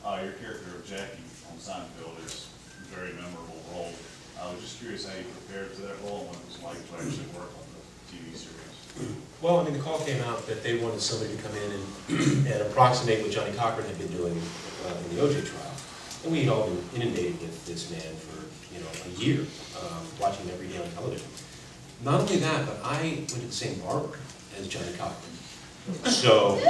Your character of Jackie on Seinfeld is a very memorable role. I was just curious how you prepared for that role and what it was like to actually work on the TV series. Well, I mean, the call came out that they wanted somebody to come in and approximate what Johnny Cochran had been doing in the OJ trial. And we had all been inundated with this man for, a year, watching him every day on television. Not only that, but I went to the same barber as Johnny Cochran. So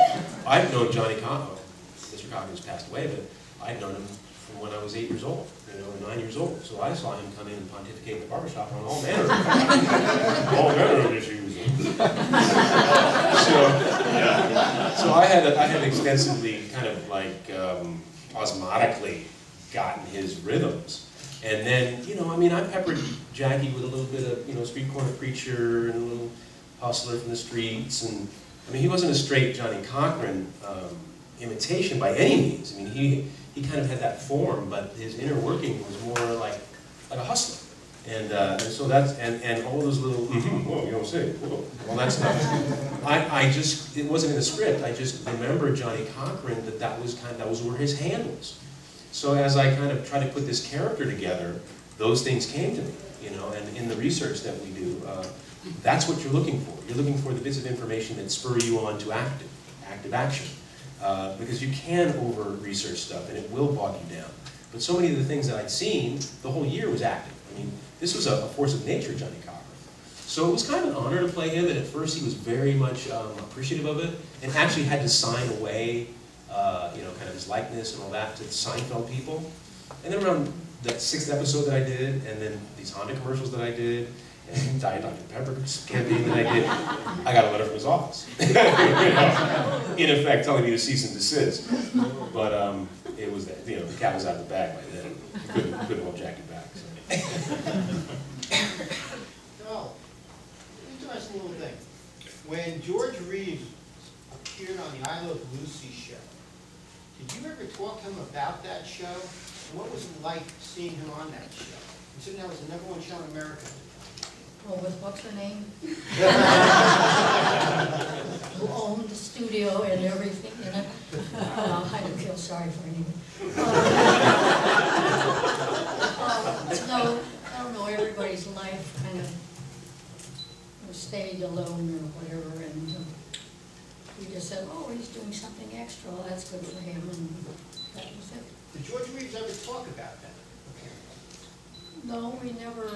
I've known Johnny Cochran. Mr. Cochran's passed away, but I'd known him from when I was 8 years old, or 9 years old. So I saw him come in and pontificate in the barbershop on all manner of issues. So I had extensively kind of like osmotically gotten his rhythms. And then, I peppered Jackie with a little bit of, street corner preacher and a little hustler from the streets. And he wasn't a straight Johnny Cochran imitation by any means. He kind of had that form, but his inner working was more like a hustler. And so that's, and all those little, whoa, you don't say, whoa, all that stuff. It wasn't in the script. I just remember Johnny Cochran that was where his hand was. So as I kind of tried to put this character together, those things came to me, and in the research that we do, that's what you're looking for. You're looking for the bits of information that spur you on to active action. Because you can over-research stuff and it will bog you down. But so many of the things that I'd seen, the whole year was active. This was a force of nature, Johnny Cochran. So it was kind of an honor to play him, and at first he was very much appreciative of it, and actually had to sign away kind of his likeness and all that to the Seinfeld people. And then around that 6th episode that I did, and then these Honda commercials that I did, and Diet Dr. Pepper campaign that I did, I got a letter from his office. In effect, telling me to cease and desist. But it was, the cat was out of the bag by then. Couldn't hold Jackie back. So. No, interesting little thing. When George Reeves appeared on the I Love Lucy show, did you ever talk to him about that show? And what was it like seeing him on that show? Considering that was the #1 show in America. Well, with what's her name? Who owned the studio and everything in it. I don't feel sorry for anyone. No, I don't know, everybody's life kind of stayed alone or whatever, and we just said, oh, he's doing something extra, well, that's good for him, and that was it. Did George Reeves ever talk about that? No, we never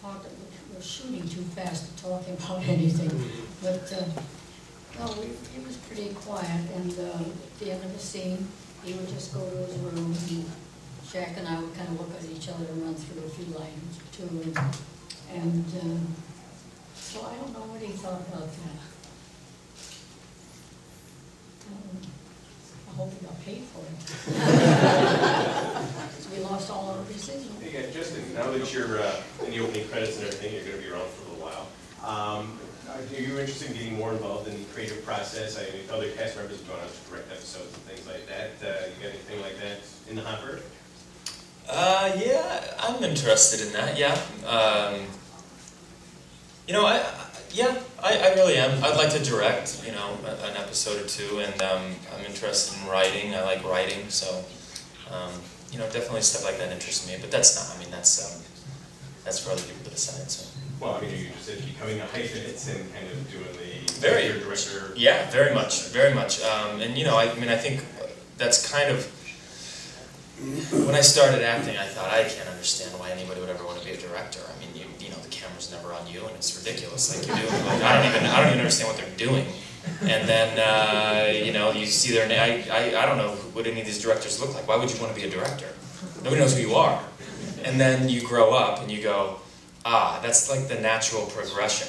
talked. We were shooting too fast to talk about anything. But no, he was pretty quiet. And at the end of the scene, he would just go to his room, and Jack and I would kind of look at each other and run through a few lines too. And so I don't know what he thought about that. I hope he got paid for it. So we lost all our decisions. Hey, Justin, now that you're in the opening credits and everything, you're going to be around for a little while. Are you interested in getting more involved in the creative process? I mean, other cast members have gone on to direct episodes and things like that. You got anything like that in the hopper? Yeah, I'm interested in that, yeah. I really am. I'd like to direct, an episode or two, and I'm interested in writing. I like writing, so, definitely stuff like that interests me. But that's not, that's for other people to decide, so. Well, you just said becoming a hyphenate and kind of doing the director. Yeah, very much, very much. I think that's kind of, when I started acting, I thought, I can't understand why anybody would ever want to be a director. The camera's never on you, and it's ridiculous. Like I don't even understand what they're doing. And then, you see their name. I don't know what any of these directors look like. Why would you want to be a director? Nobody knows who you are. And then you grow up and you go, that's like the natural progression.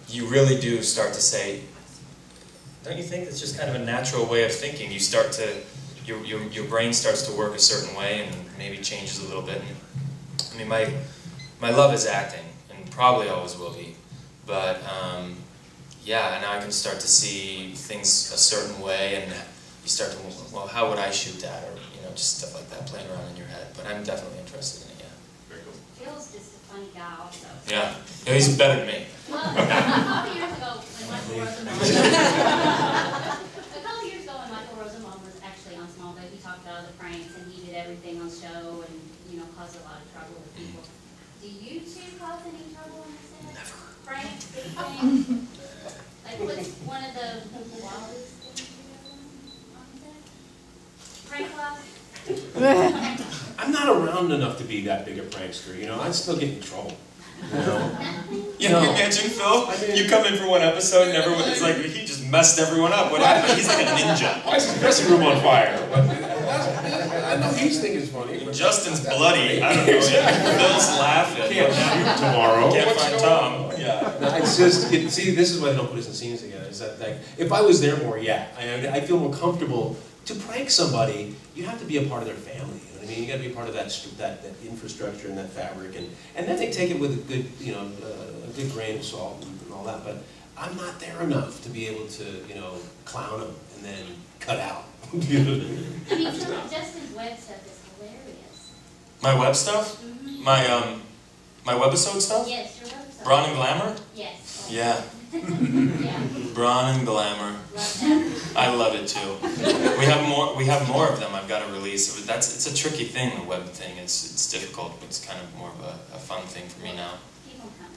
You really do start to say, don't you think it's just kind of a natural way of thinking? You start to, your brain starts to work a certain way and maybe changes a little bit. And, my love is acting, and probably always will be. But yeah, now I can start to see things a certain way, and you start to, well, how would I shoot that, or just stuff like that playing around in your head. But I'm definitely interested in it. Yeah. Very cool. Phil's just a funny guy, also. Yeah, he's better than me. Well, a couple years ago, when Michael Rosenbaum was actually on Small talked about other pranks, and he did everything on show and, you know, caused a lot of trouble with people. Do you two cause any trouble on the set? Never. Pranks, anything? Like, what's one of the wildest things you've ever done on set? Prank-wise? I'm not around enough to be that big a prankster, you know, I'd still get in trouble. You know? Yeah, No. imagine, Phil, I mean- you come in for one episode and everyone is like, he just messed everyone up. What happened? He's like a ninja. Why is his dressing room on fire? I know he's thinking it's funny. But Justin's bloody. I don't know. Phil's laughing. can't shoot tomorrow. Can't What's find going Tom. on? Yeah. No, it's just, see, this is why they don't put us in scenes together. Is that, like, if I was there more, yeah, I feel more comfortable. To prank somebody, you have to be a part of their family. You know what I mean? You got to be a part of that infrastructure and that fabric, and then they take it with a good, you know, a good grain of salt and all that. But I'm not there enough to be able to, you know, clown them and then cut out. You know what I mean? I mean, some of Justin's web stuff is hilarious. My web stuff? My webisode stuff? Yes, your web stuff. Brawn and Glamour? Yes. Yeah. Yeah, Brawn and Glamour. love that. I love it too. We have more of them I've got to release. It's a tricky thing, the web thing. It's difficult, but it's kind of more of a fun thing for me now. Keep on coming.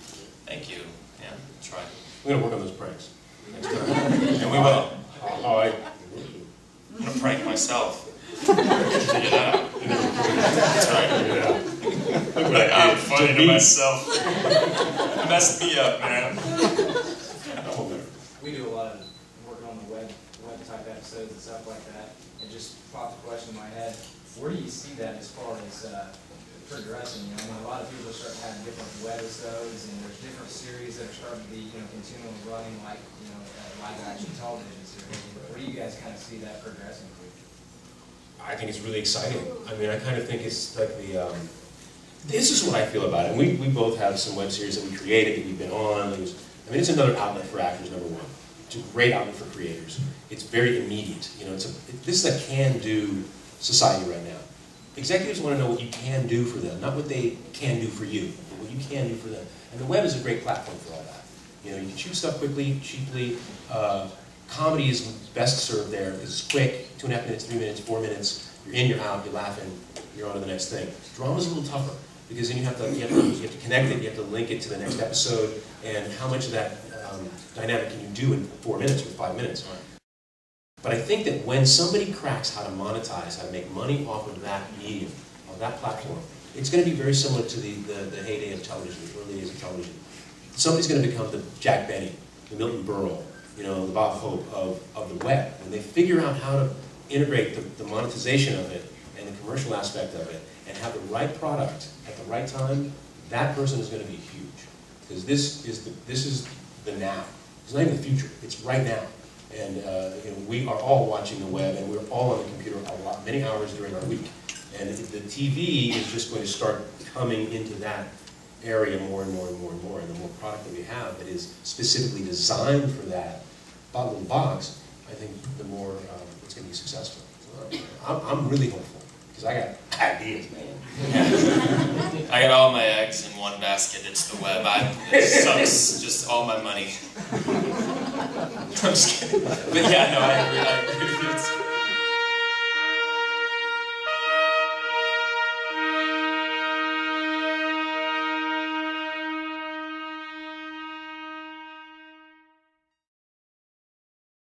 Thank you. Yeah, try. We're gonna work on those pranks next time. And we will. All right. I'm gonna prank myself. Figure that out. That's right. I'm funny to myself. Messed me up, man. We do a lot of working on the web type episodes and stuff like that. It just popped a question in my head. Where do you see that as far as progressing? You know, I mean, a lot of people are starting to have different webisodes, and there's different series that are starting to be, you know, continually running, like, you know, live action television series. Where do you guys kind of see that progressing? I think it's really exciting. I mean, I kind of think it's like this is what I feel about it. We both have some web series that we created, that we've been on. It's another outlet for actors, number one. It's a great outlet for creators. It's very immediate. You know, this is a can-do society right now. Executives want to know what you can do for them, not what they can do for you, but what you can do for them. And the web is a great platform for all that. You know, you can shoot stuff quickly, cheaply. Comedy is best served there. It's quick, 2.5 minutes, 3 minutes, 4 minutes. You're in, you're out, you're laughing, you're on to the next thing. Drama's a little tougher because then you have to connect it, you have to link it to the next episode, and how much of that dynamic can you do in 4 minutes or 5 minutes? But I think that when somebody cracks how to monetize, how to make money off of that medium, of that platform, it's going to be very similar to the heyday of television, the early days of television. Somebody's going to become the Jack Benny, the Milton Berle, you know, the Bob Hope of the web. When they figure out how to integrate the monetization of it and the commercial aspect of it and have the right product at the right time, that person is going to be huge. Because this is the now. It's not even the future. It's right now. And you know, we are all watching the web, and we're all on the computer many hours during our week. And the TV is just going to start coming into that area more and more and more and more. And the more product that we have that is specifically designed for that little box, I think the more it's going to be successful. So I'm really hopeful because I got ideas, man. I got all my eggs in one basket. It's the web. It sucks. Just all my money. I'm just kidding. But yeah, no, I agree.